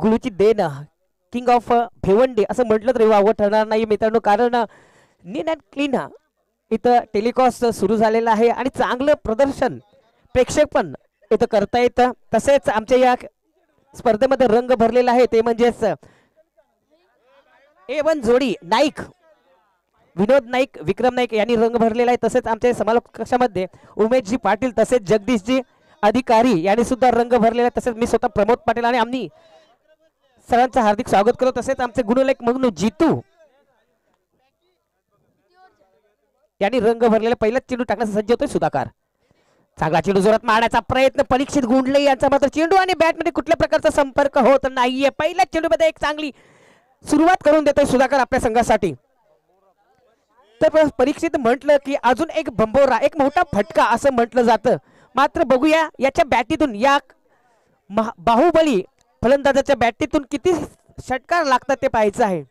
गुळूची देण king of Bhiwandi असं म्हटलं तरी वावं ठरणार नाही मित्रांनो, कारण नीट अँड क्लीन इथं टेलिकास्ट सुरू झालेलं आहे आणि चांगलं प्रदर्शन प्रेक्षक पण इथं करता येतं. तसेच आमच्या या स्पर्धेमध्ये रंग भरलेला आहे ते म्हणजेच A1 जोडी नाईक विनोद नाईक विक्रम नाईक यांनी रंग भरलेला आहे. तसेच आमच्या समालोचक कक्षामध्ये उमेशजी पाटील तसेच जगदीशजी अधिकारी यांनी सुद्धा रंग भरलेला आहे. तसेच मी स्वतः प्रमोद पाटील आणि आम्ही सर्वांचं हार्दिक स्वागत करतो. तसेच आमचे गुणलेख म्हणून जितू यांनी रंग भरलेला पहिलाच चेंडू टाकण्याचा सज्ज होतोय सुधाकर. चांगला चेंडू जोरात मारण्याचा प्रयत्न परीक्षित गुंडले यांचा मात्र चेंडू आणि बॅटमध्ये कुठल्या प्रकारचा संपर्क होत नाहीये. पहिल्याच चेंडूमध्ये एक चांगली सुरुवात करून देतोय सुधाकर आपल्या संघासाठी. तर परीक्षित म्हटलं की अजून एक बंबोरा एक मोठा फटका असं म्हटलं जातं. मात्र बघूया याच्या बॅटीतून या बाहुबली फलंदाजाच्या बॅटीतून किती षटकार लागतात ते पाहायचं आहे.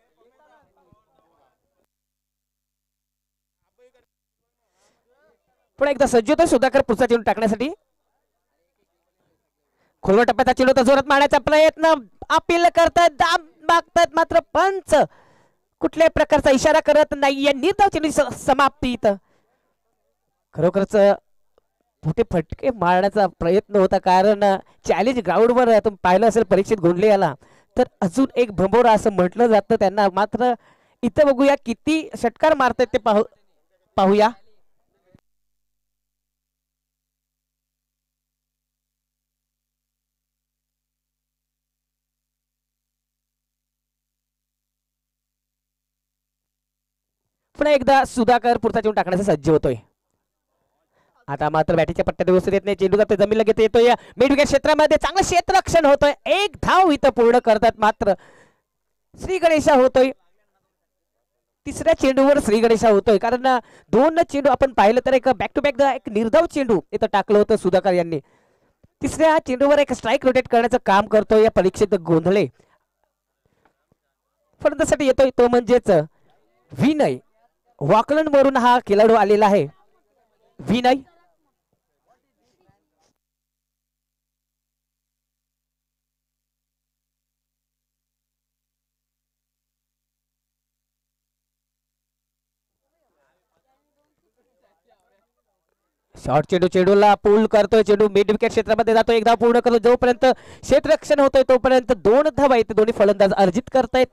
पुन्हा एकदा सज्ज होतो सुधाकर पुढचा चेंडू टाकण्यासाठी. खोलवर टप्प्याचा चेंडू तर जोरात मारण्याचा प्रयत्न अपील करतात दाब मागतात मात्र पंच कुठल्याही प्रकारचा इशारा करत नाहीये. निर्धाव चेंडू समाप्ती. इथं खरोखरच मोठे फटके मारण्याचा प्रयत्न होता कारण चॅलेंज ग्राउंडवर तुम्ही पाहिलं असेल परीक्षित गोंडले याला तर अजून एक भंबोरा असं म्हटलं जातं त्यांना. मात्र इथं बघूया किती षटकार मारतात ते पाहूया. पुन्हा एकदा सुधाकर पुढचा चेंडू टाकण्याचा सज्ज होतोय. आता मात्र बॅटीच्या पट्ट्यात व्यवस्थित येत नाही. चेंडू जातो जमीन लगेच येतोय मिड विकेट क्षेत्रामध्ये चांगलं क्षेत्ररक्षण होतोय. एक धाव इथं पूर्ण करतात मात्र श्री गणेशा होतोय. तिसऱ्या चेंडूवर श्री गणेशा होतोय कारण दोन चेंडू आपण पाहिलं तर एक बॅक टू बॅक एक निर्धाव चेंडू इथं टाकलं होतं सुधाकर यांनी. तिसऱ्या चेंडूवर एक स्ट्राईक रोटेट करण्याचं काम करतोय या परीक्षित गोंधळे. फलंदाजासाठी येतोय तो म्हणजेच विनय वाकलन वरून हा खेळाडू आलेला आहे. विनय शॉर्ट चेंडू चेंडूला पूल करतोय. चेंडू मिड विकेट क्षेत्रामध्ये जातो. एकदा पूर्ण करतो. जोपर्यंत क्षेत्ररक्षण होतोय तोपर्यंत दोन धावा आहेत दोन्ही फलंदाज अर्जित करतायत.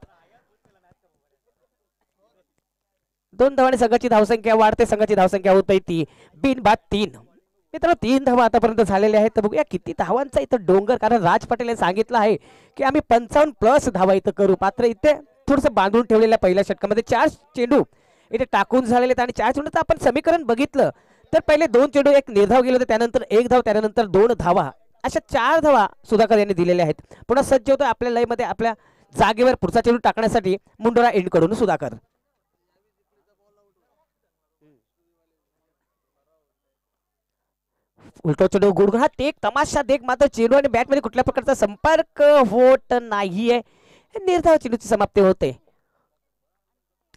दोन धावांनी संघाची धावसंख्या वाढते. संघाची धावसंख्या होत ती बिनबाद 3. मित्रांनो 3 धावा आतापर्यंत झालेल्या आहेत. तर बघूया किती धावांचा इथं डोंगर कारण राज पटेल यांनी सांगितलं आहे की आम्ही 55+ धावा इथं करू. मात्र इथे थोडंसं बांधून ठेवलेल्या पहिल्या षटकामध्ये 4 चेंडू इथे टाकून झालेले आणि 4 चेंडूचं आपण समीकरण बघितलं तर पहिले 2 चेंडू एक निर्धाव गेले होते त्यानंतर 1 धाव त्यानंतर 2 धावा अशा 4 धावा सुधाकर यांनी दिलेल्या आहेत. पुन्हा सज्ज होतो आपल्या लयमध्ये आपल्या जागेवर पुढचा चेंडू टाकण्यासाठी मुंडोरा एंड कडून सुधाकर. उलटो चेंडू गुडगुड हा एक तमाशा देख मात्र चेंडू आणि बॅट मध्ये कुठल्या प्रकारचा संपर्क होत नाहीये. निर्धाव चेंडूची समाप्ती होते.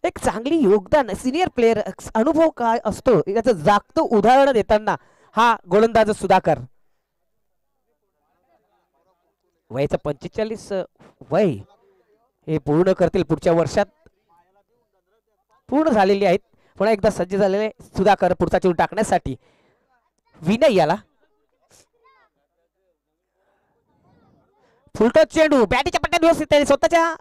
एक चांगली योगदान सिनियर प्लेयर अनुभव काय असतो याचं जागतं उदाहरण देताना हा गोलंदाज सुधाकर. वयाचं 45 वय हे पूर्ण करतील पुढच्या वर्षात पूर्ण झालेली आहेत. पुन्हा एकदा सज्ज झालेले सुधाकर पुढचा चेंडू टाकण्यासाठी. विनय याला फुलटो चेंडू बॅटीच्या पट्ट्यात व्यवस्थित स्वतःच्या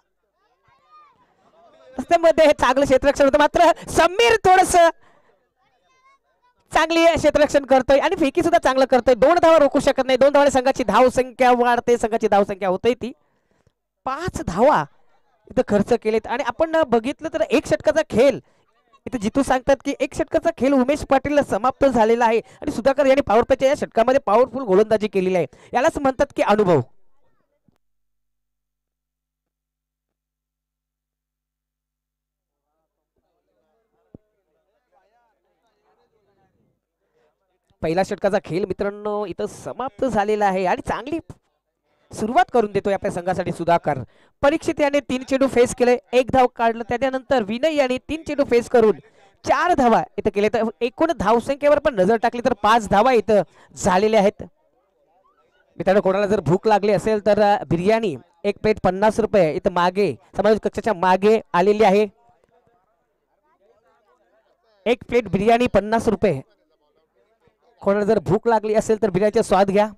मध्ये चांगलं क्षेत्ररक्षण होतं. मात्र समीर थोडस चांगली क्षेत्ररक्षण करतोय आणि फेकी सुद्धा चांगलं करतोय. 2 धावा रोखू शकत नाही. 2 धावाने संघाची धाव संख्या वाढते. संघाची धाव संख्या होते ती 5 धावा इथं खर्च केलेत. आणि आपण बघितलं तर एक षटकाचा खेळ इथे जितू सांगतात की एक षटकाचा खेळ उमेश पाटीलला समाप्त झालेला आहे आणि सुधाकर यांनी पॉवर प्लेच्या या षटकामध्ये पॉवरफुल गोलंदाजी केलेली आहे. यालाच म्हणतात की अनुभव. पहिला षटकाचा खेळ मित्रांनो इथं समाप्त झालेला आहे आणि चांगली सुरुवात करून देतोय आपल्या संघासाठी सुधाकर. परीक्षित याने 3 चेंडू फेस केले. 1 धाव काढलं. त्यानंतर विनय याने 3 चेंडू फेस करून 4 धावा इथं केले. तर एकूण धावसंख्येवर पण नजर टाकली तर 5 धावा इथं झालेल्या आहेत. मित्रांनो कोणाला जर भूक लागली असेल तर बिर्याणी एक प्लेट 50 रुपये इथं मागे समाज कक्षाच्या मागे आलेली आहे. एक प्लेट बिर्याणी 50 रुपये. कोणाला जर भूक लागली असेल तर बिर्याणीचा स्वाद घ्या.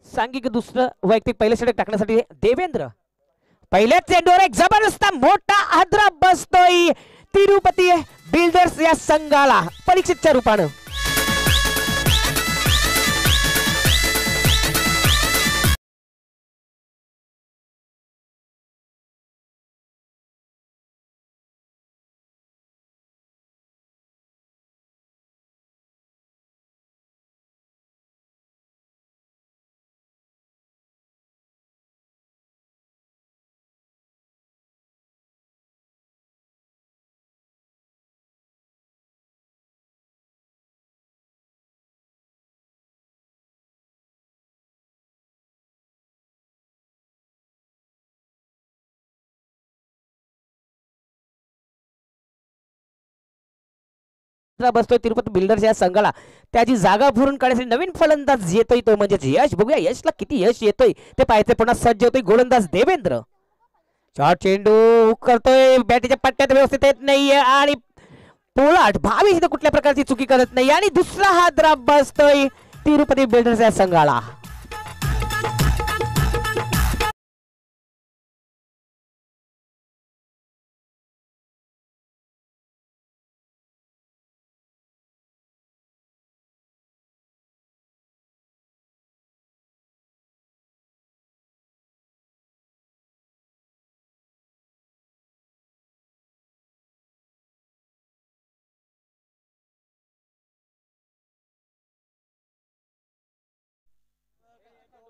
सांगिक दुसरं वैयक्तिक पहिलं षटक टाकण्यासाठी देवेंद्र. पहिल्याच चेंडूवर एक जबरदस्त मोठा आद्रा बसतोय तिरुपती बिल्डर्स या संघाला परीक्षेच्या रूपानं. बसतोय तिरुपती बिल्डर्स या संघाला. त्याची जागा भरून काढण्यासाठी नवीन फलंदाज येतोय तो म्हणजे यश. बघूया यशला किती यश येतोय ते पाहायचं. पुन्हा सज्ज होतोय गोलंदाज देवेंद्र. शॉर्ट चेंडू करतोय बॅटीच्या पट्ट्यात व्यवस्थित येत नाहीये आणि पोलाट भावी इथं कुठल्या प्रकारची चुकी करत नाही आणि दुसरा हादरा बसतोय तिरुपती बिल्डर्स या संघाला.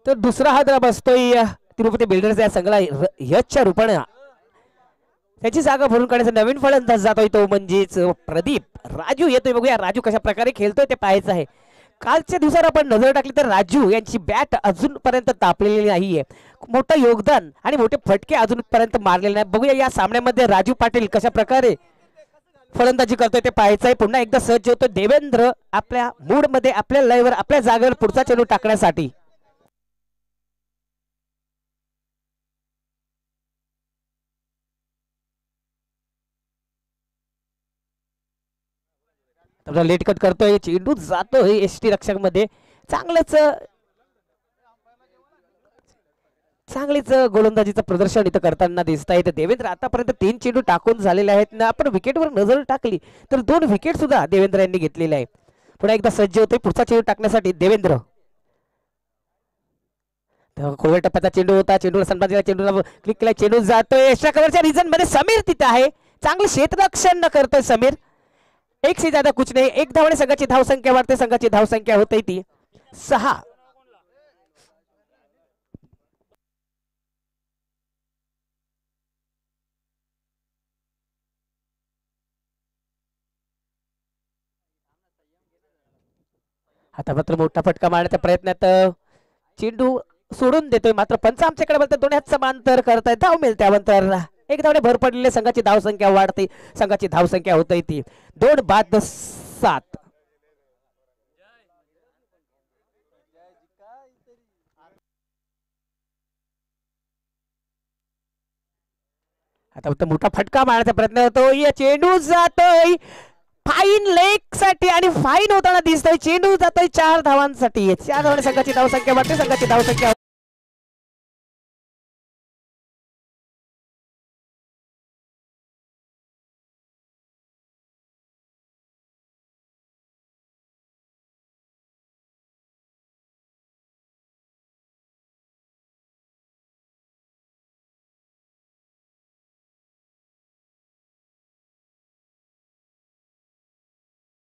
तर दुसरा हादरा बसतोय तिरुपती बिल्डर्स या संघाला यशच्या रूपाने. त्याची जागा भरून काढण्याचा नवीन फलंदाज जातोय तो म्हणजेच प्रदीप. राजू येतोय. बघूया राजू कशा प्रकारे खेळतोय ते पाहायचं आहे. कालच्या दिवसावर आपण नजर टाकली तर राजू यांची बॅट अजूनपर्यंत तापलेली नाहीये. मोठं योगदान आणि मोठे फटके अजूनपर्यंत मारलेले नाही. बघूया या सामन्यामध्ये राजू पाटील कशा प्रकारे फलंदाजी करतोय ते पाहायचंय. पुन्हा एकदा सज्ज होतोय देवेंद्र आपल्या मूड मध्ये आपल्या लयवर आपल्या जागेवर पुढचा चेंडू टाकण्यासाठी. लेट कट करतोय. चेंडू जातोय एसटी रक्षक मध्ये. चांगलीच गोलंदाजीचं प्रदर्शन इथं करताना दिसत आहे. देवेंद्र आतापर्यंत 3 चेंडू टाकून झालेले आहेत ना. आपण विकेटवर नजर टाकली तर 2 विकेट सुद्धा देवेंद्र यांनी घेतलेले आहे. पुन्हा एकदा सज्ज होते पुढचा चेंडू टाकण्यासाठी देवेंद्र. खोल टप्प्याचा चेंडू होता. चेंडूला सन्मान चेंडूला क्लिक केला. चेंडू जातोय एक्स्ट्रा कव्हरच्या रिजन मध्ये. समीर तिथे आहे. चांगलं क्षेत्ररक्षण करतोय समीर. एक से ज्यादा कुछ नाही. एक धावाने संघाची धावसंख्या वाढते. संघाची धावसंख्या होते ती 6. आता मात्र मोठा फटका मारण्याच्या प्रयत्नात चेंडू सोडून देतोय. मात्र पंच आमच्याकडे बोलतात दोन्ही हात समांतर करताय. धाव मिळते त्यानंतर एक धावने भर पडलेले संघाची धावसंख्या वाढते. संघाची धावसंख्या होते ती 2 बाद 7. आता मोठा फटका मारण्याचा प्रयत्न होतो. चेंडू जातोय फाईन लेग साठी आणि फाईन होताना दिसतोय. चेंडू जातोय 4 धावांसाठी. 4 धावांनी संघाची धावसंख्या वाढते. संघाची धावसंख्या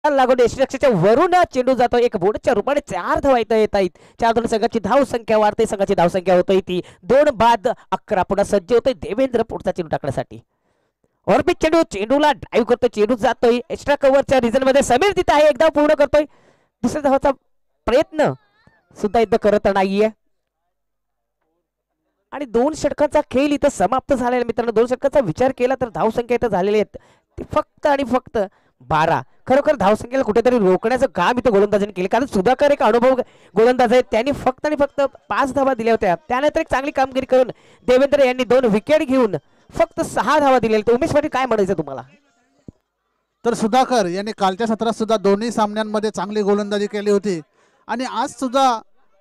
लागून यशरक्षाच्या वरून चेंडू जातो. एक बोर्डच्या रूपाने 4 धावा येत आहेत. 4 धावांनी संघाची धाव संख्या वाढते. संघाची धाव संख्या होतोय ती 2 बाद 11. पुन्हा सज्ज होतोय देवेंद्र पुढचा चेंडू टाकण्यासाठी. ऑर्बिट चेंडू. चेंडूला ड्राईव्ह करतोय. चेंडू जातोय एक्स्ट्रा कव्हरच्या रिजन मध्ये. समीर तिथे आहे. एकदा पूर्ण करतोय. दुसऱ्या धावाचा प्रयत्न सुद्धा इथं करत नाहीये. आणि 2 षटकांचा खेळ इथं समाप्त झालेला मित्रांनो. 2 षटकांचा विचार केला तर धावसंख्या इथं झालेली आहेत ती फक्त आणि फक्त 12. खरोखर धावसंख्येला कुठेतरी रोखण्याचं काम इथं गोलंदाजांनी केलं, कारण सुधाकर एक अनुभव गोलंदाज आहे. त्यांनी फक्त आणि फक्त 5 धावा दिल्या होत्या. त्यानंतर एक चांगली कामगिरी करून देवेंद्र यांनी 2 विकेट घेऊन फक्त 6 धावा दिलेल्या. तर उमेश पाटील काय म्हणायचं तुम्हाला? तर सुधाकर यांनी कालच्या सत्रात सुद्धा दोन्ही सामन्यांमध्ये चांगली गोलंदाजी केली होती आणि आज सुद्धा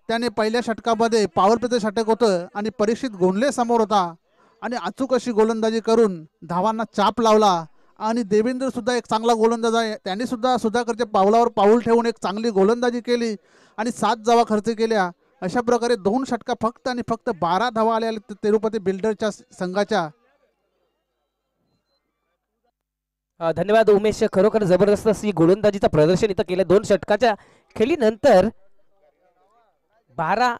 त्याने पहिल्या षटकामध्ये पॉवर प्लेचं षटक होतं आणि परीक्षित गोंधळे समोर होता आणि अचूक अशी गोलंदाजी करून धावांना चाप लावला. आणि देवेंद्र सुद्धा एक चांगला गोलंदाज आहे, त्यांनी सुद्धा सुधाकरच्या पावलावर पाऊल ठेवून एक चांगली गोलंदाजी केली आणि 7 धावा खर्च केल्या. अशा प्रकारे 2 षटका फक्त आणि फक्त 12 धावा आल्या तिरुपती बिल्डरच्या संघाच्या. धन्यवाद उमेश, खरोखर जबरदस्त अशी गोलंदाजीचं प्रदर्शन इथं केलं. 2 षटकाच्या खेळीनंतर 12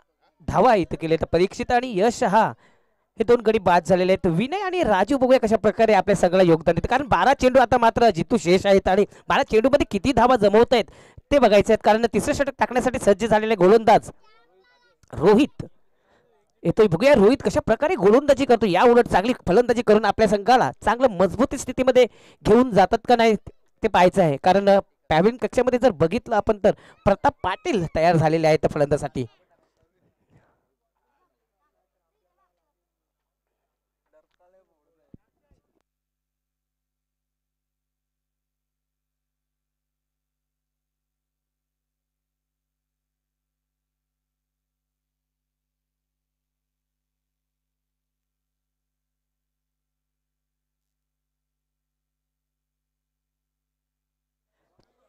धावा इथं केले. तर परीक्षित आणि यश हे 2 गडी बाद झालेले आहेत. विनय आणि राजू बघूया कशा प्रकारे आपल्या सगळं योगदान देतात, कारण 12 चेंडू आता मात्र जितू शेष आहेत आणि 12 चेंडू मध्ये किती धावा जमवत आहेत ते बघायचे आहेत. कारण तिसरं षटक टाकण्यासाठी सज्ज झालेले गोलंदाज रोहित येतोय. बघूया रोहित कशा प्रकारे गोलंदाजी करतो. या उलट चांगली फलंदाजी करून आपल्या संघाला चांगलं मजबूत स्थितीमध्ये घेऊन जातात का नाही ते पाहायचं आहे. कारण पॅव्हिलियन कक्षामध्ये जर बघितलं आपण तर प्रताप पाटील तयार झालेले आहेत फलंदाजीसाठी.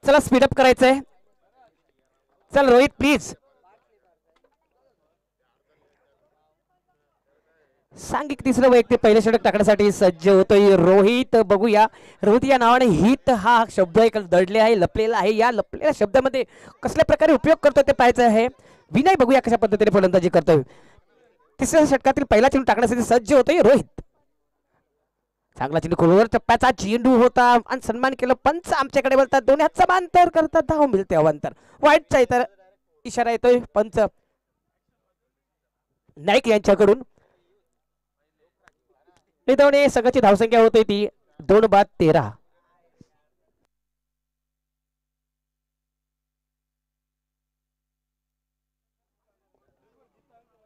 चला स्पीडअप करायचंय. चल रोहित प्लीज सांग एक तिसरं वैयक्तिक पहिलं षटक टाकण्यासाठी सज्ज होतोय रोहित. बघूया रोहित या नावाने हित हा शब्द एक दडले आहे, लपलेला आहे. या लपलेल्या शब्दामध्ये कसल्या प्रकारे उपयोग करतो ते पाहायचं आहे. विनय बघूया कशा पद्धतीने फलंदाजी करतोय. तिसऱ्या षटकातील पहिला चेंडू टाकण्यासाठी सज्ज होतोय रोहित. चांगला चेंडू खोलवर टप्प्याचा चेंडू होता आणि सन्मान केलं. पंच आमच्याकडे बोलतात, दोन्ही हात समांतर करतात, धाव मिळते अवांतर. वाईटचा इतर इशारा येतोय पंच नाईक यांच्याकडून. संघाची धावसंख्या होते ती 2 बाद 13.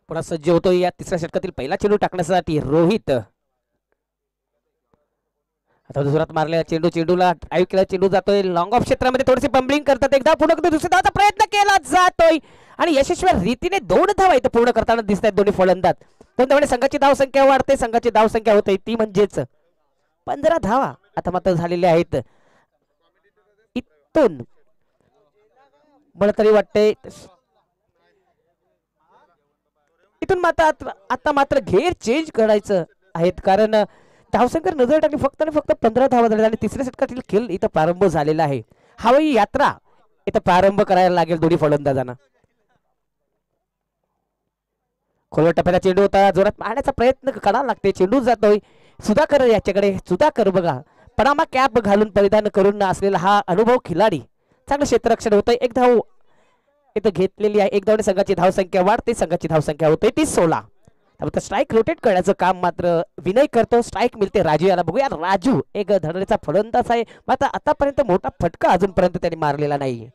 पुन्हा सज्ज होतोय या तिसऱ्या षटकातील पहिला चेंडू टाकण्यासाठी रोहित. आता दुसऱ्यात मारलेला चेंडूला ड्राईव्ह केला, चेंडू जातोय लॉंग ऑफ क्षेत्रामध्ये, थोडीशी बम्बलिंग करतात. एकदा पुन्हा दुसऱ्या धावाचा प्रयत्न केला जातोय आणि यशस्वी रीतीने 2 धावा इथं पूर्ण करताना दिसत आहेत दोन्ही फलंदाज. त्यामुळे संघाची धावसंख्या वाढते. संघाची धावसंख्या होते ती म्हणजेच 15 धावा आता मात्र झालेल्या आहेत. इथून मला तरी वाटतंय इथून मात्र आता मात्र घेर चेंज करायचं आहेत, कारण धावसंख्या नजर टाकली फक्त आणि फक्त 15 धावा झाल्या आणि तिसऱ्या षटकातील खेळ इथं प्रारंभ झालेला आहे. हवाई यात्रा इथं प्रारंभ करायला लागेल दोन्ही फलंदाजांना. खोलवर टप्प्याला चेंडू होता, जोरात मारण्याचा प्रयत्न करावा लागते. चेंडू जातोय सुधाकर याच्याकडे. सुधाकर बघा पनामा कॅप घालून परिधान करून असलेला हा अनुभव खिलाडी. चांगलं क्षेत्ररक्षण होतंय. एक धाव इथं घेतलेली आहे. एक धावने संघाची धावसंख्या वाढते. संघाची धावसंख्या होते ती 16. त्यामुळे स्ट्राईक रोटेट करण्याचं काम मात्र विनय करतो. स्ट्राईक मिळते राजू याला. बघूया राजू एक धडधडीचा फलंदाज आहे, मात्र आतापर्यंत मोठा फटका अजूनपर्यंत त्यांनी मारलेला नाही.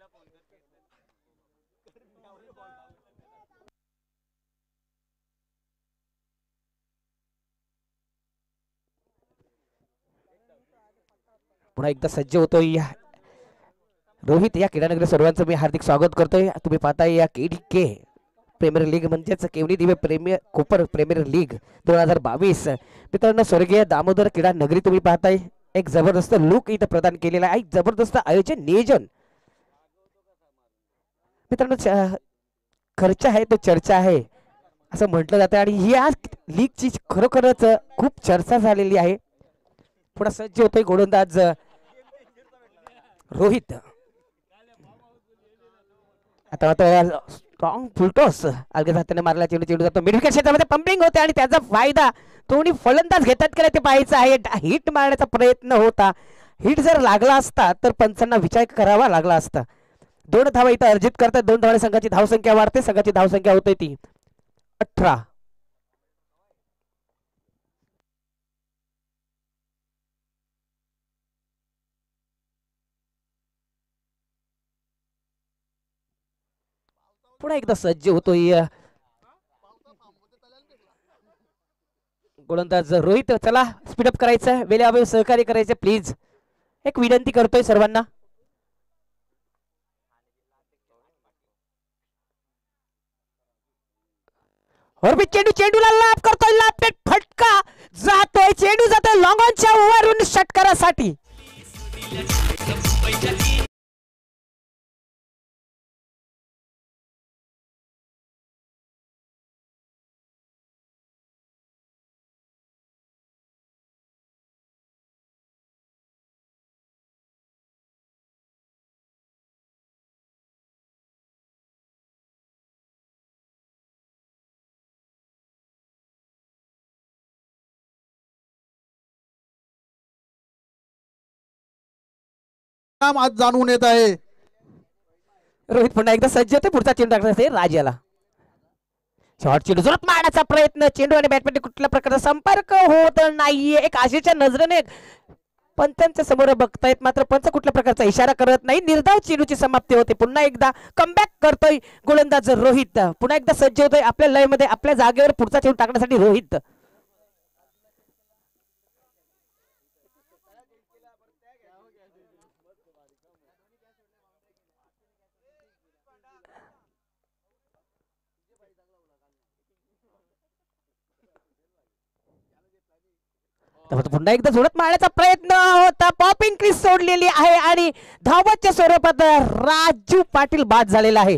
पुन्हा एकदा सज्ज होतोय रोहित. या क्रीडानगरी सर्वांचं मी हार्दिक स्वागत करतोय. तुम्ही पाहताय या KDK प्रीमियर लीग म्हणजेच केवली दिवे प्रीमियर कोपर प्रीमियर लीग 2022. मित्रांनो स्वर्गीय दामोदर क्रीडा नगरी तुम्ही पाहताय. एक जबरदस्त लुक इथं प्रदान केलेला आहे. एक जबरदस्त आयोजन नियोजन. मित्रांनो खर्च आहे तो चर्चा आहे असं म्हटलं जातं आणि ही आज लीगची खरोखरच खूप चर्चा झालेली आहे. पुढे सज्ज होतोय गोलंदाज रोहित. आता स्ट्रॉंग फुलटॉस अलगद हाताने मारला चेंडू जातो मिड विकेट क्षेत्रामध्ये. पंपिंग होते आणि त्याचा फायदा दोन्ही फलंदाज घेतात का ते पाहायचं आहे. हिट मारण्याचा प्रयत्न होता. हिट जर लागला असता तर पंचांना विचार करावा लागला असता. 2 धावा इथं अर्जित करतात. 2 धावाने संघाची धावसंख्या वाढते. संघाची धावसंख्या होते ती 18. पुन्हा एकदा सज्ज होतोय गोलंदाज रोहित. चला स्पीडअप करायचं, वेळेअभावी सहकार्य करायचं प्लीज, एक विनंती करतोय सर्वांना. चेंडू, चेंडूला लाभ करतोय, लाभ फटका जातोय, चेंडू जातोय लॉंग ऑनच्या वरून षटकारासाठी. आज जाणून येत आहे. रोहित पुन्हा एकदा सज्ज होते, पुढचा चेंडू टाकण्यासाठी राजाला. शॉर्ट चेंडू जोरात मारण्याचा प्रयत्न, चेंडू आणि बॅटमध्ये कुठल्या प्रकारचा संपर्क होत नाहीये. एक आशेच्या नजरेने पंचांच्या समोर बघतायत, मात्र पंच कुठल्या प्रकारचा इशारा करत नाही. निर्धाव चेंडूची समाप्ती होते. पुन्हा एकदा कमबॅक करतोय गोलंदाज रोहित. पुन्हा एकदा सज्ज होतोय आपल्या लयमध्ये, आपल्या जागेवर पुढचा चेंडू टाकण्यासाठी रोहित. पुन्हा एकदा जोरात मारण्याचा प्रयत्न होता, पॉपिंग क्रीज सोडलेली आहे आणि धावच्या स्वरूपात राजू पाटील बाद झालेला आहे.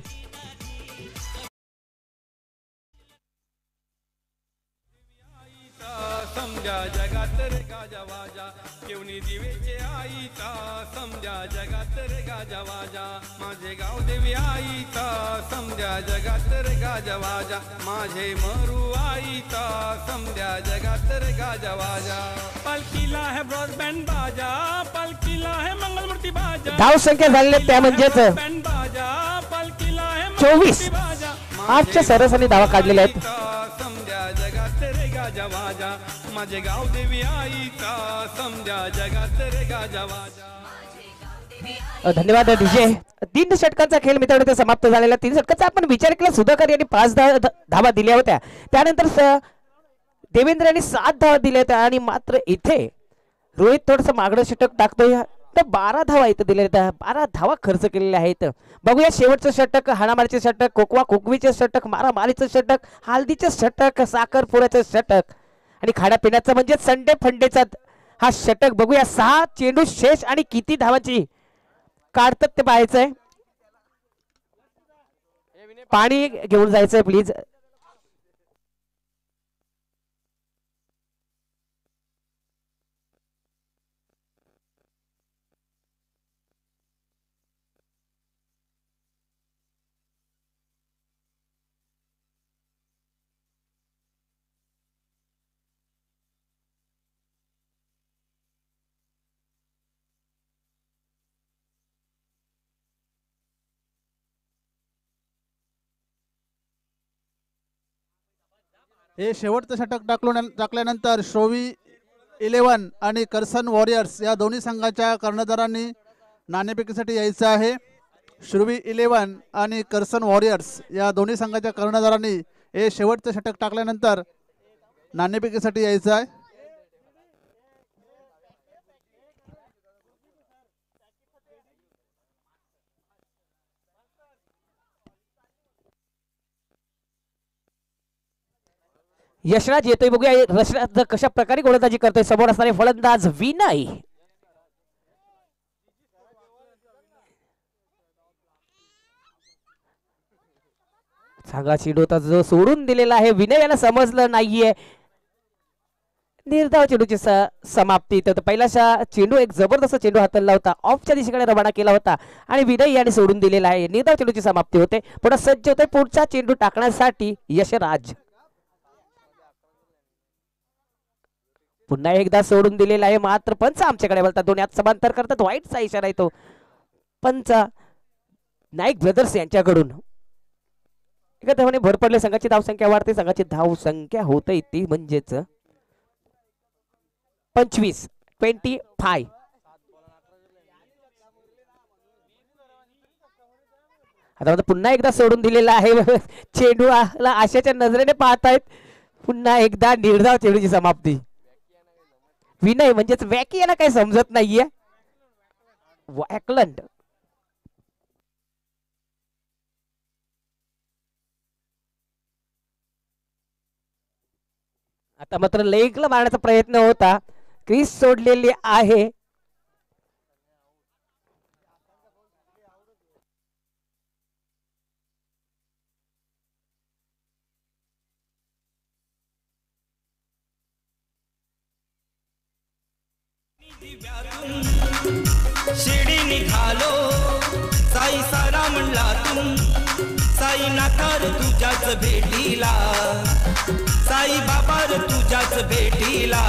समजा जगात रे गाजा वाजा, केवणी दिवेचे आईचा, समजा जगात रे गाजा वाजा, माझे गाव देवी आईचा, समजा जगात रे गाजा वाजा, माझे मरू आईचा, समजा जगात रे गाजा वाजा. पालखीला है ब्रॉडबँड बाजा, पालखीला है मंगलमूर्ती बाजा. धाव संख्या झालेल्या त्या म्हणजेच बाजा, पालखीला है 24. आजच्या सरासरी धावा काढलेल्या आहेत. समजा जगात रे गाजा वाजा, माझे गाव देवी आईचा, समजा जगात रे गाजा वाजा. धन्यवाद डीजे. 3 षटकांचा खेळ मित्रांनो ते समाप्त झालेला. 3 षटकाचा आपण विचार केला, सुधाकर यांनी 5 धावा दिल्या होत्या, त्यानंतर देवेंद्र यांनी 7 धावा दिल्या होत्या आणि मात्र इथे रोहित थोडस मागणं षटक टाकतोय, तर 12 धावा इथं दिल्या होत्या. 12 धावा खर्च केलेल्या आहेत. बघूया शेवटचं षटक, हाणामारीचे षटक, कोकवा कोकवीचे षटक, मारामारीचं षटक, हळदीचे षटक, साखरपुऱ्याचं षटक आणि खाण्यापिण्याचं म्हणजे संडे फंडेचा हा षटक. बघूया 6 चेंडू शेष आणि किती धावाची काढतात ते पाहायचंय. पाणी घेऊन जायचंय प्लीज. हे शेवटचं षटक टाकल्यानंतर श्रोवी 11 आणि करसन वॉरियर्स या दोन्ही संघाच्या कर्णधारांनी नाणेफेकीसाठी यायचं आहे. श्रुवी 11 आणि करसन वॉरियर्स या दोन्ही संघाच्या कर्णधारांनी हे शेवटचं षटक टाकल्यानंतर नाणेफेकीसाठी यायचं आहे. यशराज येतोय, बघूया यशराज कशा प्रकारे गोलंदाजी करतोय. समोर असणारे फलंदाज विनय. चांगला चेंडू होता जो सोडून दिलेला आहे. विनय याला समजलं नाहीये. निर्धाव चेंडूची समाप्ती. तर पहिला चेंडू एक जबरदस्त चेंडू हाताळला होता, ऑफच्या दिशेकडे रवाना केला होता आणि विनय याने सोडून दिलेला आहे. निर्धाव चेंडूची समाप्ती होते. पुन्हा सज्ज होते पुढचा चेंडू टाकण्यासाठी यशराज. पुन्हा एकदा सोडून दिलेला आहे, मात्र पंच आमच्याकडे बोलतात. दोन्ही हात समांतर करतात. वाईटचा इशारा येतो पंच नाईक ब्रदर्स यांच्याकडून. एका धावाने भर पडले, संघाची धावसंख्या वाढते. संघाची धावसंख्या होते ती म्हणजेच 25. आता आता पुन्हा एकदा सोडून दिलेला आहे चेंडूला आशाच्या नजरेने पाहतायत. पुन्हा एकदा निर्धाव चेंडूची समाप्ती. विनय म्हणजेच वॅकी याला काही समजत नाहीये. वॅकलंड आता मात्र लेगला मारण्याचा प्रयत्न होता. क्रीज सोडलेली आहे. शिर्डी निघालो साई सारा म्हणला तू साई नाथार तुझ्याच भेटीला साई बाबार तुझ्याच भेटीला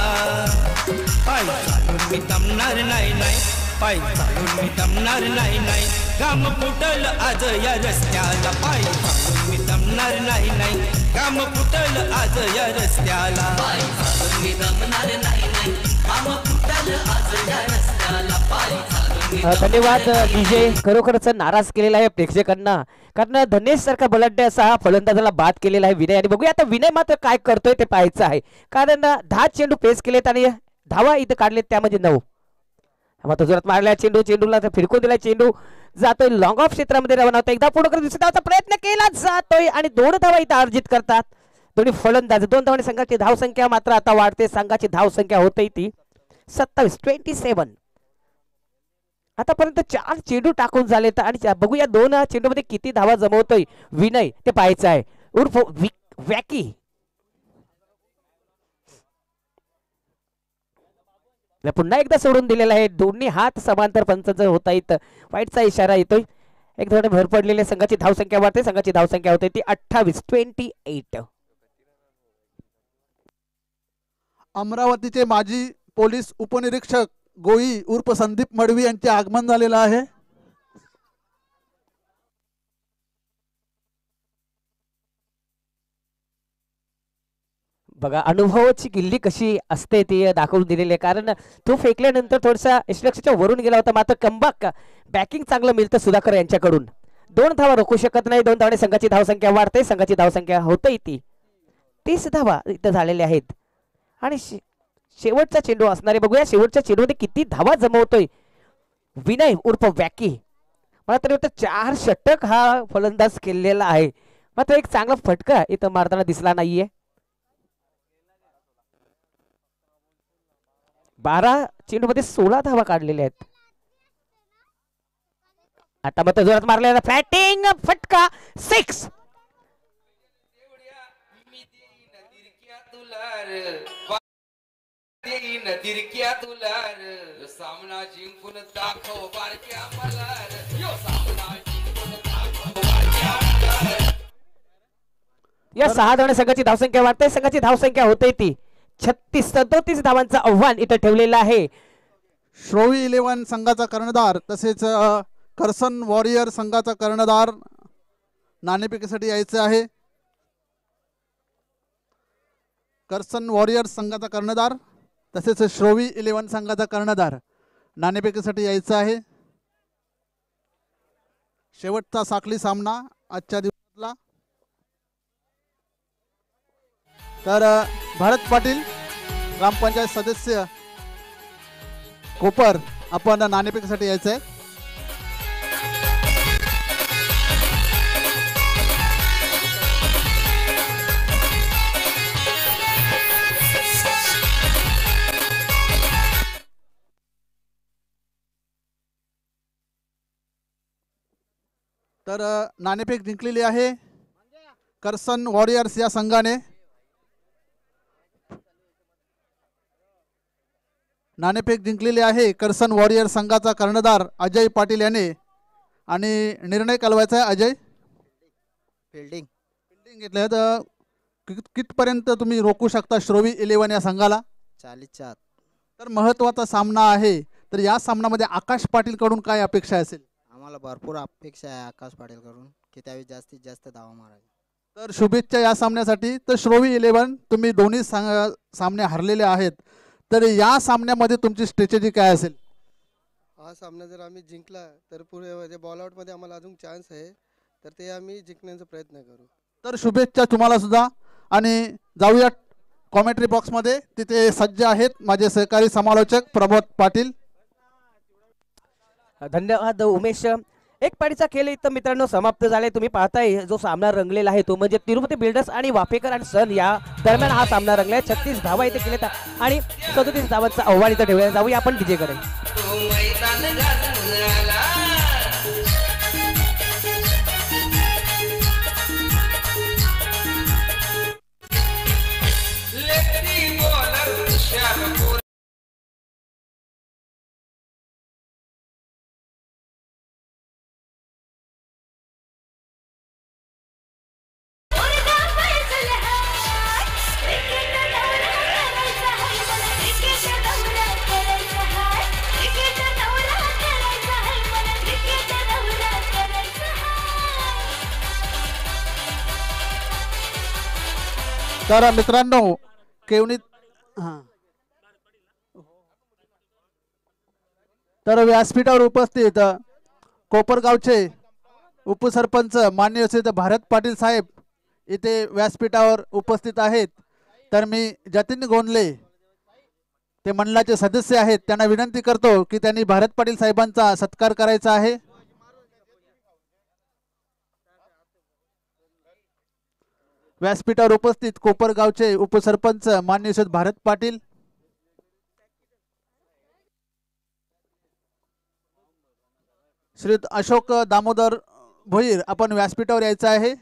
पाय चालून मी दमणार नाही नाही पाय चालून मी दमणार नाही नाही काम फुटल आज या रस्त्याला पाय चालून मी दमणार नाही नाही काम फुटल आज या रस्त्याला पाय चालून मी दमणार नाही नाही काम फुटल आज या रस्त्याला पाय धन्यवाद विजय. खरोखरच नाराज केलेला आहे प्रेक्षकांना, कारण धनेश सारखा बलाढ्य असा हा फलंदाजाला बाद केलेला आहे विनय. आणि बघूया आता विनय मात्र काय करतोय ते पाहायचं आहे, कारण 10 चेंडू पेस केलेत आणि धावा इथं काढलेत त्यामध्ये 9. मात्र जोरात मारल्या चेंडूला फिरकून दिला. चेंडू जातोय लॉंग ऑफ क्षेत्रामध्ये रवाना होता. एकदा पुढे दुसऱ्या धावाचा प्रयत्न केला जातोय आणि 2 धावा इथं अर्जित करतात दोन्ही फलंदाज. 2 धावांनी संघाची धावसंख्या मात्र आता वाढते. संघाची धावसंख्या होते ती 27. आतापर्यंत 4 चेंडू टाकून झालेत आणि बघूया 2 चेंडूमध्ये किती धावा जमवतोय विनय ते पाहायचं आहे. उर्फ वॅकी. पुन्हा एकदा सोडून दिलेला आहे. दोन्ही हात समांतर पंच होत आहेत. वाईटचा इशारा येतोय. एक थोडे भर पडलेले संघाची धावसंख्या वाढते. संघाची धावसंख्या होते ती 28. अमरावतीचे माजी पोलीस उपनिरीक्षक गोई उर्फ संदीप मडवी यांचे आगमन झालेलं आहे. बघा अनुभवाची किल्ली कशी असते ती दाखवून दिलेली आहे, कारण तो फेकल्यानंतर थोडासा यशलक्षच्या वरून गेला होता. मात्र कमबॅक बॅकिंग चांगलं मिळतं सुधाकर यांच्याकडून. 2 धावा रोखू शकत नाही. 2 धावाने संघाची धावसंख्या वाढते. संघाची धावसंख्या होते ती 30 धावा इथं झालेल्या आहेत. आणि शेवटचा चेंडू असणारे बघूया शेवटच्या चेंडूमध्ये किती धावा जमवतोय विनय उर्फ वॅकी. मला तरी वाटतं 4 षटक हा फलंदाज केलेला आहे. मात्र एक चांगला फटका इथं मारताना दिसला नाहीये. 12 चेंडूमध्ये 16 धावा काढलेल्या आहेत. आता मात्र जोरात मारलेला फॅटिंग फटका 6. सामना जिंकून दाखव बारक्या मल्हार यो सामना या 6 धावांनी संघाची धावसंख्या वाढते. संघाची धावसंख्या होते ती 36 धावांचं आव्हान इथं ठेवलेलं आहे. श्रोवी 11 संघाचा कर्णधार तसेच करसन वॉरियर संघाचा कर्णधार नाणेफेकीसाठी यायचे आहे. करसन वॉरियर संघाचा कर्णधार तसेच श्रोवी 11 संघाचा कर्णधार नाणेफेकीसाठी यायचं आहे. शेवटचा साखळी सामना आजच्या दिवसातला. तर भारत पाटील ग्रामपंचायत सदस्य कोपर आपण नाणेफेकीसाठी यायचं आहे. तर नाणेफेक जिंकलेली आहे करसन वॉरियर्स या संघाने. नाणेफेक जिंकलेली आहे करसन वॉरियर संघाचा कर्णधार अजय पाटील याने. आणि निर्णय कळवायचा आहे अजय. फिल्डिंग घेतले तर कितपर्यंत तुम्ही रोखू शकता श्रोवी 11 या संघाला? 40च्या आत. तर महत्त्वाचा सामना आहे. तर या सामन्यामध्ये आकाश पाटील कडून काय अपेक्षा असेल? आम्हाला भरपूर अपेक्षा आहे आकाश पाटील कडून की त्यावेळी जास्तीत जास्त धावा मारावी. तर शुभेच्छा या सामन्यासाठी. तर श्रोवी 11 तुम्ही दोन्ही सामने हरलेले आहेत. तर या सामन्यामध्ये तुमची स्ट्रॅटेजी काय असेल? हा सामना जर आम्ही जिंकला तर पुढे म्हणजे बॉल आउटमध्ये आम्हाला अजून चान्स आहे. तर ते आम्ही जिंकण्याचा प्रयत्न करू. तर शुभेच्छा तुम्हाला सुद्धा. आणि जाऊया कॉमेंट्री बॉक्समध्ये, तिथे सज्ज आहेत माझे सहकारी समालोचक प्रमोद पाटील. धन्यवाद उमेश. एक पाडीचा खेळ इथं मित्रांनो समाप्त झालाय. तुम्ही पाहताय जो सामना रंगलेला आहे तो म्हणजे तिरुपती बिल्डर्स आणि वाफेकर आणि सन या दरम्यान हा सामना रंगलाय. 36 धावा इथे केलेत आणि 37 धावांचं आव्हान इथं ठेवलं. जाऊया आपण डीजेकडे. तर मित्रांनो केवणीत हां तर व्यासपीठावर उपस्थित कोपरगावचे उपसरपंच माननीय श्री भारत पाटील साहेब इथे व्यासपीठावर उपस्थित आहेत. तर मी जतीन गोंदले ते मंडळाचे सदस्य आहेत, त्यांना विनंती करतो की त्यांनी भारत पाटील साहेबांचा सत्कार करायचा आहे. व्यासपीठावर उपस्थित कोपरगावचे उपसरपंच माननीय श्री भारत पाटील, श्री अशोक दामोदर भोईर, आपण व्यासपीठावर यायचं आहे.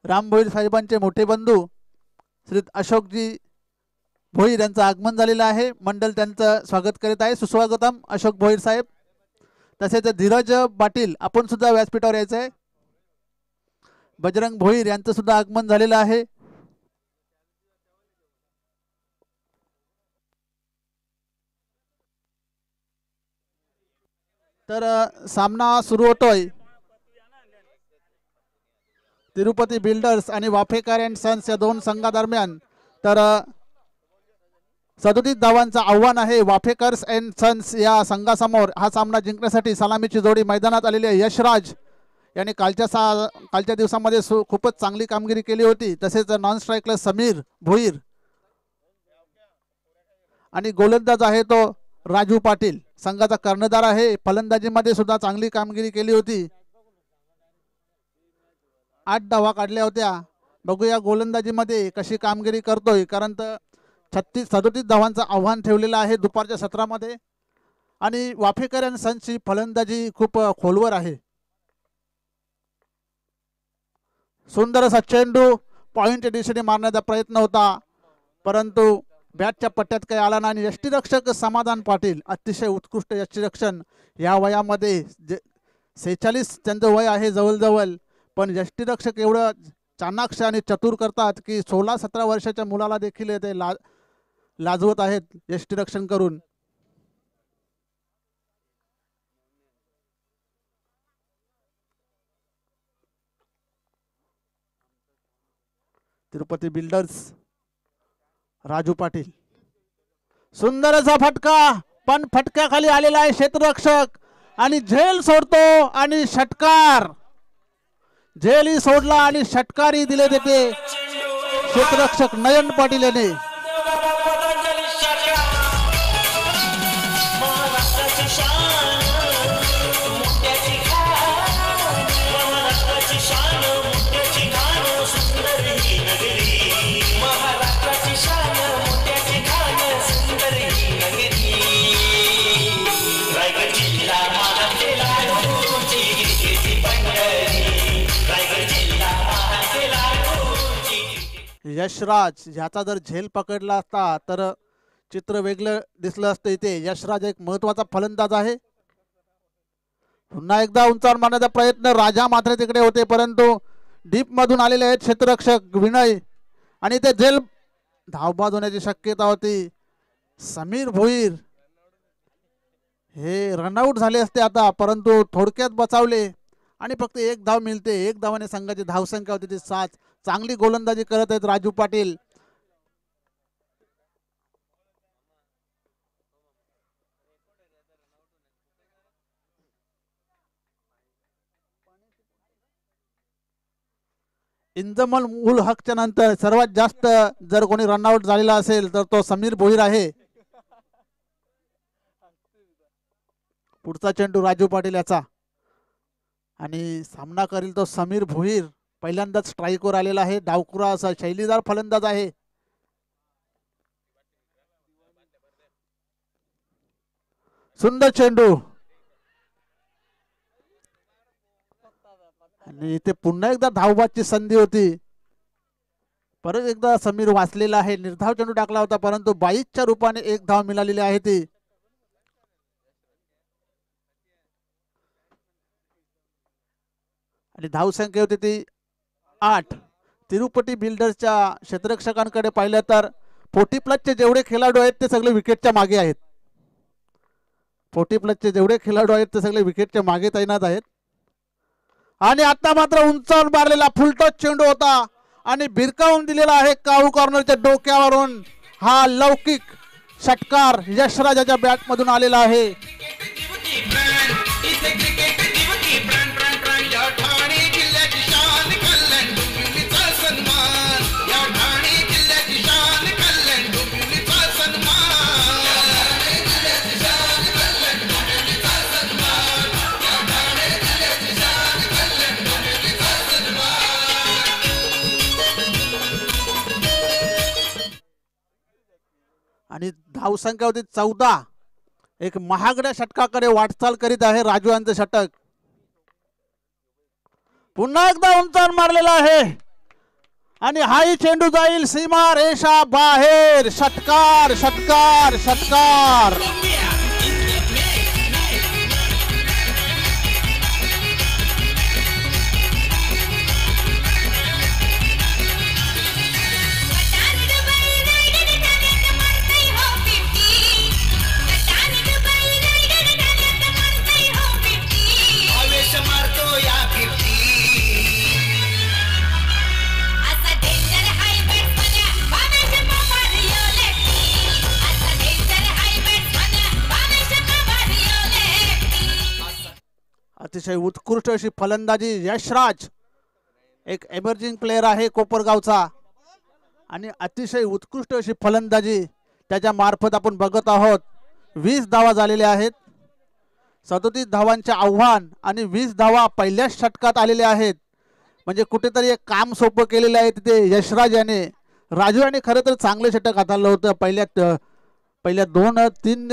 राम भोईर साहेबांचे मोठे बंधू श्री अशोकजी भोईर यांचं आगमन झालेलं आहे. मंडळ त्यांचं स्वागत करीत आहे. सुस्वागतम अशोक भोईर साहेब. तसेच धीरज पाटील आपण सुद्धा व्यासपीठावर यायचं आहे. बजरंग भोईर यांचं सुद्धा आगमन झालेलं आहे. तर सामना सुरू होतोय तिरुपती बिल्डर्स आणि वाफेकर अँड सन्स या दोन संघादरम्यान. तर 37 धावांचं आव्हान आहे वाफेकर्स अँड सन्स या संघासमोर. हा सामना जिंकण्यासाठी सलामीची जोडी मैदानात आलेली आहे. यशराज यांनी कालच्या दिवसामध्ये खूपच चांगली कामगिरी केली होती. तसेच नॉन स्ट्राईकला समीर भोईर आणि गोलंदाज आहे तो राजू पाटील, संघाचा कर्णधार आहे. फलंदाजीमध्ये सुद्धा चांगली कामगिरी केली होती. 8 धावा काढल्या होत्या. बघूया गोलंदाजीमध्ये कशी कामगिरी करतोय, कारण 37 धावांचं आव्हान ठेवलेलं आहे दुपारच्या सत्रामध्ये. आणि वाफेकर आणि सन्सची फलंदाजी खूप खोलवर आहे. सुंदर असा चेंडू पॉइंट दिशेने मारण्याचा प्रयत्न होता, परंतु बॅटच्या पट्ट्यात काही आला नाही. आणि यष्टीरक्षक समाधान पाटील अतिशय उत्कृष्ट यष्टीरक्षण. या वयामध्ये 46 त्यांचं वय आहे जवळजवळ, पण यष्टीरक्षक एवढं चाणाक्ष आणि चतुर करतात की 16-17 वर्षाच्या मुलाला देखील ते लाजवत आहेत यष्टीरक्षण करून. तिरुपती बिल्डर्स राजू पाटील, सुंदर असा फटका, पण फटक्याखाली आलेला आहे क्षेत्ररक्षक आणि झेल सोडतो आणि षटकार. झेलही सोडला आणि षटकारही दिले देते क्षेत्ररक्षक नयन पाटील याने. यशराज ह्याचा जर झेल पकडला असता तर चित्र वेगळं दिसलं असतं. इथे यशराज एक महत्वाचा फलंदाज आहे. पुन्हा एकदा उंचावर मारण्याचा प्रयत्न, राजा मात्र तिकडे होते, परंतु डीप मधून आलेले आहेत क्षेत्ररक्षक विनय आणि ते झेल धावबाद होण्याची शक्यता होती. समीर भोईर हे रनआउट झाले असते आता, परंतु थोडक्यात बचावले आणि फक्त 1 धाव मिळते. 1 धावाने संघाची धावसंख्या होती ती 7. चांगली गोलंदाजी करत आहेत राजू पाटील. इंजमल उल हकच्या नंतर सर्वात जास्त जर कोणी रनआउट झालेला असेल तर तो समीर भोईर आहे. पुढचा चेंडू राजू पाटील याचा आणि सामना करील तो समीर भोईर. पहिल्यांदाच स्ट्राईकवर आलेला आहे. डावखुरा असा शैलीदार फलंदाज आहे. सुंदर चेंडू आणि इथे पुन्हा एकदा धावबादची संधी होती. परत एकदा समीर वाचलेला आहे. निर्धाव चेंडू टाकला होता परंतु 22च्या रूपाने एक धाव मिळालेली आहे ती. आणि धावसंख्या होती ती 8. तिरुपती बिल्डर्सच्या क्षेत्ररक्षकांकडे पाहिलं तर 40+ जेवढे खेळाडू आहेत ते सगळे विकेटच्या मागे आहेत. 40+ जेवढे खेळाडू आहेत ते सगळे विकेटच्या मागे तैनात आहेत. आणि आता मात्र उंचावर मारलेला फुलटॉस चेंडू होता आणि भिरकावून दिलेला आहे काळू कॉर्नरच्या डोक्यावरून. हा लौकिक षटकार यशराजाच्या बॅट मधून आलेला आहे. आणि धावसंख्या होती 14. एक महागड्या षटकाकडे वाटचाल करीत आहे राजू यांचं षटक. पुन्हा एकदा उंचावर मारलेला आहे आणि हाही चेंडू जाईल सीमा रेषा बाहेर. षटकार षटकार षटकार. अतिशय उत्कृष्ट अशी फलंदाजी यशराज. एक एमर्जिंग प्लेयर आहे कोपरगावचा आणि अतिशय उत्कृष्ट अशी फलंदाजी त्याच्या मार्फत आपण बघत आहोत. 20 धावा झालेल्या आहेत. 37 धावांचे आव्हान आणि 20 धावा पहिल्याच षटकात आलेल्या आहेत. म्हणजे कुठेतरी एक काम सोपं केलेलं आहे तिथे यशराज याने. राजू याने खरं तर चांगलं षटक हाताळलं होतं. पहिल्या 2-3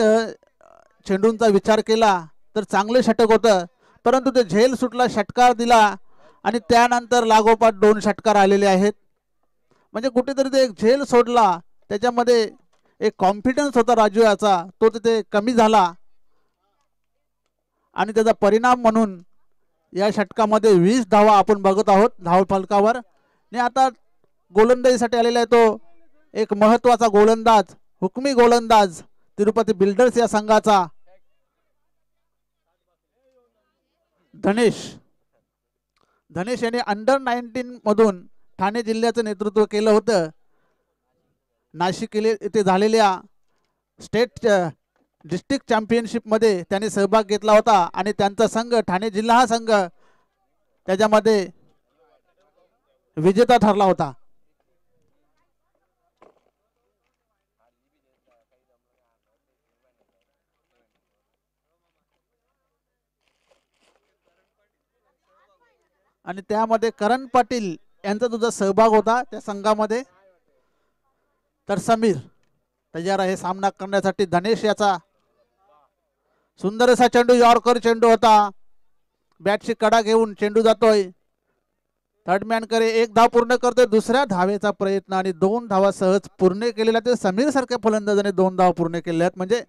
चेंडूंचा विचार केला तर चांगलं षटक होतं परंतु ते झेल सुटला, षटकार दिला आणि त्यानंतर लागोपाठ 2 षटकार आलेले आहेत. म्हणजे कुठेतरी ते एक झेल सोडला. त्याच्यामध्ये एक कॉन्फिडन्स होता राजू याचा, तो तिथे कमी झाला आणि त्याचा परिणाम म्हणून या षटकामध्ये 20 धावा आपण बघत आहोत धावफलकावर. आणि आता गोलंदाजीसाठी आलेला आहे तो एक महत्वाचा गोलंदाज, हुकमी गोलंदाज तिरुपती बिल्डर्स या संघाचा धनेश याने अंडर-19 मधून ठाणे जिल्ह्याचं नेतृत्व केलं होतं. नाशिक येथे झालेल्या स्टेट डिस्ट्रिक्ट चॅम्पियनशिप मध्ये त्याने सहभाग घेतला होता आणि त्यांचा संघ ठाणे जिल्हा हा संघ त्याच्यामध्ये विजेता ठरला होता. आणि त्यामध्ये करण पाटील यांचा तुझा सहभाग होता त्या संघामध्ये. तर समीर तयार आहे सामना करण्यासाठी. धनेश याचा सुंदर असा चेंडू, यॉर्कर चेंडू होता. बॅटची कडा घेऊन चेंडू जातोय. थर्ड मॅन करे 1 धाव पूर्ण करतोय. दुसऱ्या धावेचा प्रयत्न आणि 2 धावा सहज पूर्ण केलेल्या. ते समीर सारख्या फलंदाजाने 2 धावा पूर्ण केलेल्या आहेत म्हणजे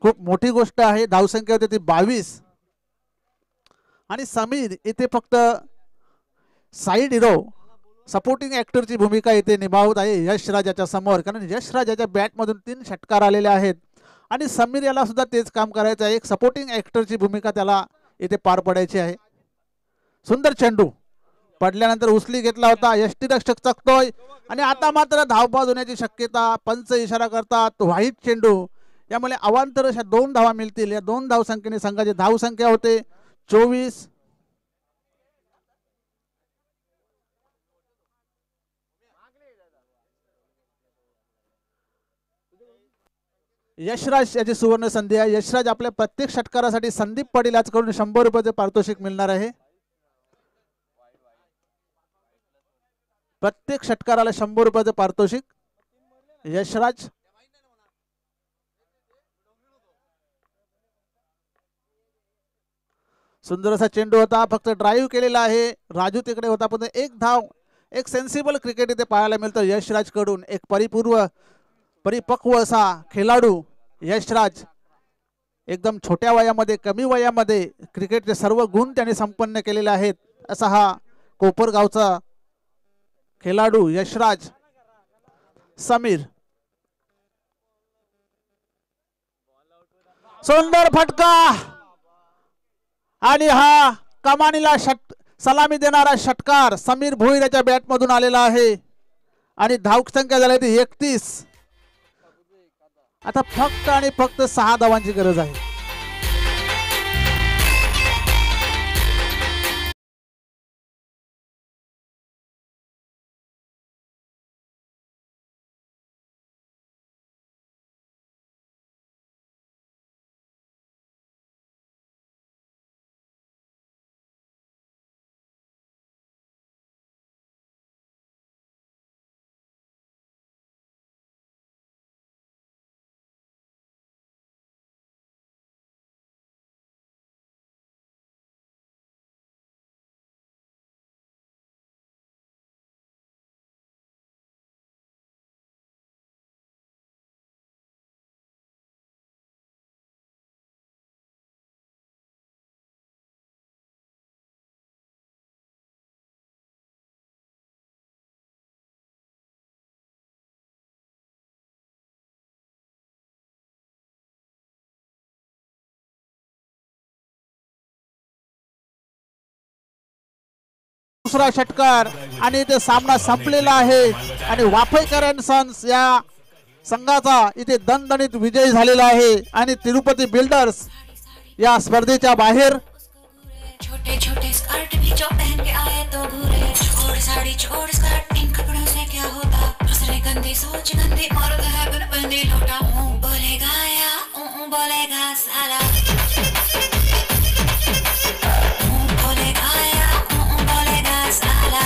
खूप मोठी गोष्ट आहे. धावसंख्या होती ती 22 आणि समीर इथे फक्त साइड हिरो सपोर्टिंग ऍक्टरची भूमिका इथे निभावत आहे यशराजाच्या समोर. कारण यशराजाच्या बॅटमधून 3 षटकार आलेले आहेत आणि समीर याला सुद्धा तेच काम करायचं आहे. एक सपोर्टिंग ऍक्टरची भूमिका त्याला इथे पार पडायची आहे. सुंदर चेंडू पडल्यानंतर उचली घेतला होता. यष्टीरक्षक चकतोय आणि आता मात्र धावबाद होण्याची शक्यता. पंच इशारा करतात व्हाईट चेंडू. यामुळे अवांतर अशा 2 धावा मिळतील. या 2 धावसंख्येने संघाची धावसंख्या होते 24. यशराज याची सुवर्ण संधी आहे. यशराज आपल्या प्रत्येक षटकारासाठी संदीप पाटील याचकडून 100 रुपयाचे पारितोषिक मिळणार आहे. प्रत्येक षटकाराला 100 रुपयाचे पारितोषिक. यशराज सुंदर असा चेंडू होता, फक्त ड्राईव्ह केलेला आहे. राजू तिकडे होता, पण एक धाव, एक सेन्सिबल क्रिकेट इथे पाहायला मिळतं यशराज कडून. एक परिपक्व असा खेळाडू यशराज, एकदम छोट्या वयामध्ये, कमी वयामध्ये क्रिकेटचे सर्व गुण त्याने संपन्न केलेले आहेत. असा हा कोपरगावचा खेळाडू यशराज. समीर, सुंदर फटका आणि हा कमानीला सलामी देणारा षटकार समीर भोईर याच्या बॅट मधून आलेला आहे. आणि धावसंख्या झाली ती 31. आता फक्त आणि फक्त 6 धावांची गरज आहे. दुसरा षटकार आणि इथे सामना संपलेला आहे. आणि वाफेकर अँड सन्स या संघाचा इथे दणदणीत विजय झालेला आहे. आणि तिरुपती बिल्डर्स या स्पर्धेच्या बाहेर. छोटे छोटे स्कर्ट भी जो पहन के आए तो घूरे, छोड़ साड़ी छोड़ स्कर्ट, इन कपड़ों से क्या होता, दूसरे गंदी सोच गंदी मर्द है बिन बंदी लोटा, बोलेगा या बोलेगा साला, बोलेगा या बोलेगा साला,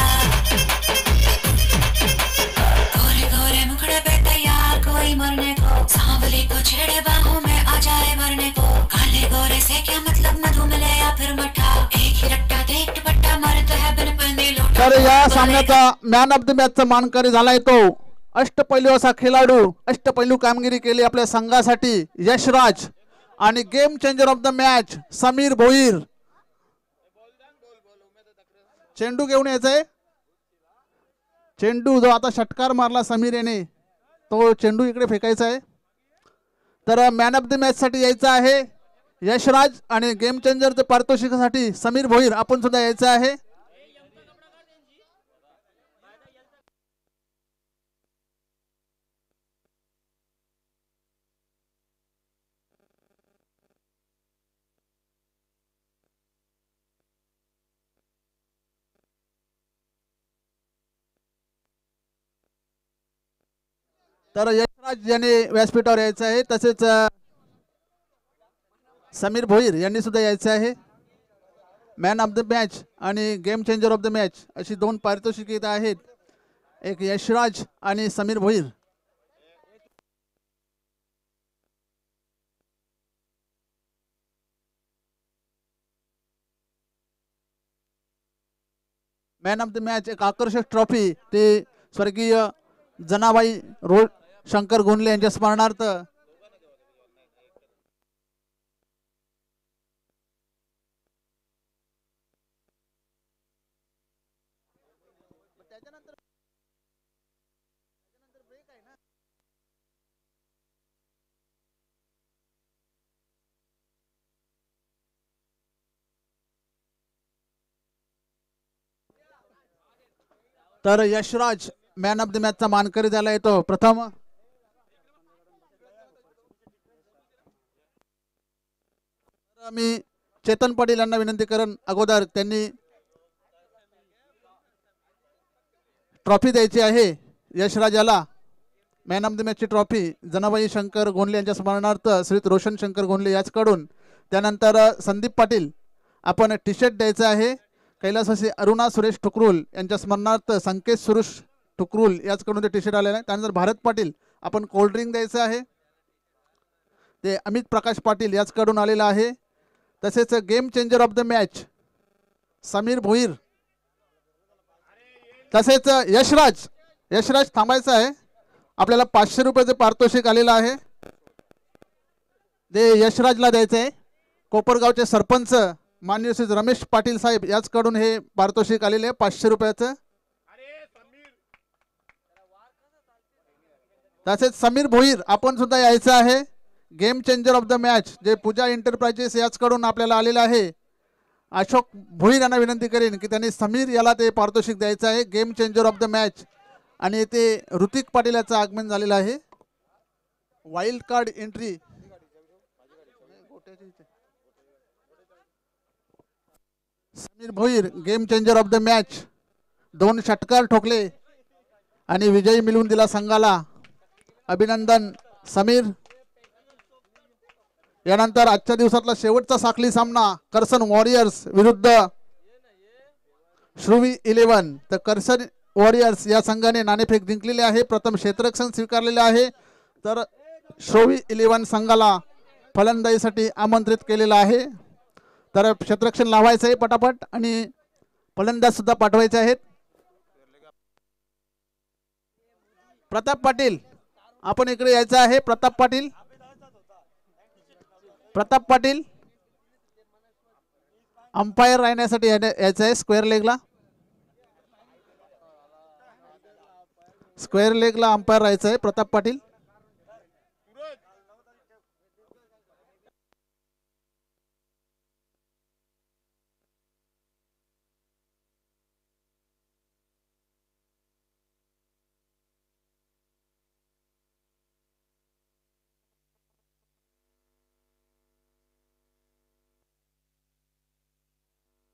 गोरे गोरे मुखड़े पे तैयार कोई मरने को, सांवली को छेड़े बाहों में आ जाए मरने को, काले गोरे से क्या मतलब, मधु मिले या फिर मठा, तर या सामन्याचा मॅन ऑफ द मॅचचा मानकरी झालाय तो अष्टपैलू असा खेळाडू, अष्टपैलू कामगिरी केली आपल्या संघासाठी यशराज. आणि game changer of the match Sameer Bhoir. चेंडू घेऊन यायचंय. चेंडू जो आता षटकार मारला समीर याने, तो चेंडू इकडे फेकायचा आहे. तर मॅन ऑफ द मॅच साठी यायचं आहे यशराज. आणि गेम चेंजरच्या पारितोषिकासाठी समीर भोईर आपण सुद्धा यायचं आहे. तर यशराज यांनी व्यासपीठावर यायचं आहे. तसेच समीर भोईर यांनी सुद्धा यायचं आहे. मॅन ऑफ द मॅच आणि game changer of the match अशी 2 पारितोषिके इथं आहेत. एक यशराज आणि Sameer Bhoir. Man of the match एक आकर्षक ट्रॉफी ते स्वर्गीय जनाबाई रोड शंकर गोंडले यांच्या स्मरणार्थ तर यशराज मॅन ऑफ द मॅचचा मानकरी झाला येतो. प्रथम मी चेतन पाटील यांना विनंती करेन, अगोदर त्यांनी ट्रॉफी द्यायची आहे यशराजाला. मॅन ऑफ द मॅचची ट्रॉफी जनाबाई शंकर गोंडले यांच्या स्मरणार्थ श्री रोशन शंकर गोंडले याचकडून. त्यानंतर संदीप पाटील आपण टी शर्ट द्यायचं आहे. कैलासवासी अरुणा सुरेश ठुकरुल यांच्या स्मरणार्थ संकेत सुरेश ठुकरुल याचकडून ते टी शर्ट आलेलं आहे. त्यानंतर भारत पाटील आपण कोल्ड्रिंक द्यायचं आहे, ते अमित प्रकाश पाटील याचकडून आलेलं आहे. तसेच game changer of the match Sameer Bhoir. तसेच यशराज थांबायचं आहे, आपल्याला 500 रुपयाचं पारितोषिक आलेलं आहे, ते यशराजला द्यायचं आहे. कोपरगावचे सरपंच माननीय श्री रमेश पाटील साहेब याचकडून हे पारितोषिक आलेले आहे 500 रुपयाचं. तसेच समीर भोईर आपण सुद्धा यायचं आहे. Game changer of the match जे पूजा एंटरप्राइजेस याचकडून आपल्याला आलेलं आहे. अशोक भोईर यांना विनंती करेन की त्यांनी समीर याला ते पारितोषिक द्यायचं आहे, game changer of the match. आणि ते ऋतिक पाटील याचं आगमन झालेलं आहे. Wild card entry Sameer Bhoir game changer of the match, 2 षटकार ठोकले आणि विजयी मिळवून दिला संघाला. अभिनंदन समीर. यानंतर आजच्या दिवसातला शेवटचा साखळी सामना करसन वॉरियर्स विरुद्ध श्रुवी 11. तर करसन वॉरियर्स या संघाने नाणेफेक जिंकलेली आहे, प्रथम क्षेत्ररक्षण स्वीकारलेले आहे. तर श्रुवी 11 संघाला फलंदाजीसाठी आमंत्रित केलेलं आहे. तर क्षेत्ररक्षण लावायचं आहे पटापट आणि फलंदाज सुद्धा पाठवायचे आहेत. प्रताप पाटील आपण इकडे यायचं आहे. प्रताप पाटील अंपायर राहण्यासाठी यायचं आहे. स्क्वेअर लेगला अंपायर राहायचं आहे प्रताप पाटील.